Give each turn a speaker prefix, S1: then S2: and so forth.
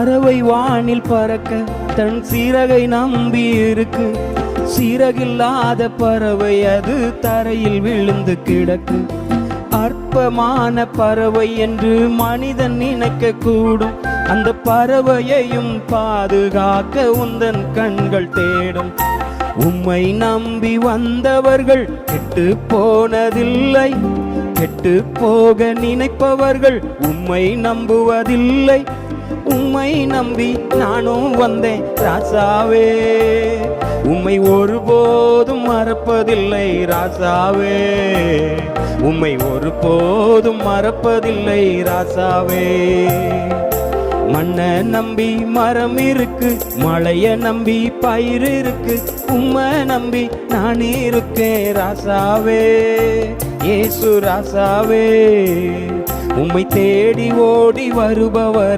S1: பறவை வானில் பறக்க தன் சிறகை நம்பி இருக்கு. சிறகில்லாத பறவை அது தரையில் விழுந்து கிடக்கு. அற்பமான பறவை என்று மனிதன் நினைக்க கூடும். அந்த பறவையையும் பாதுகாக்க உந்தன் கண்கள் தேடும். உம்மை நம்பி வந்தவர்கள் கெட்டு போனதில்லை. கெட்டு போக நினைப்பவர்கள் உம்மை நம்புவதில்லை. உம்மை நம்பி நானும் வந்தேன் ராசாவே. உம்மை ஒருபோதும் மறப்பதில்லை ராசாவே. உம்மை ஒருபோதும் மறப்பதில்லை ராசாவே. மண்ணை நம்பி மரம் இருக்கு, மழைய நம்பி பயிர் இருக்கு. உம்மை நம்பி நான் இருக்கேன் ராசாவே. இயேசு ராசாவே. உம்மை தேடி ஓடி வருபவர்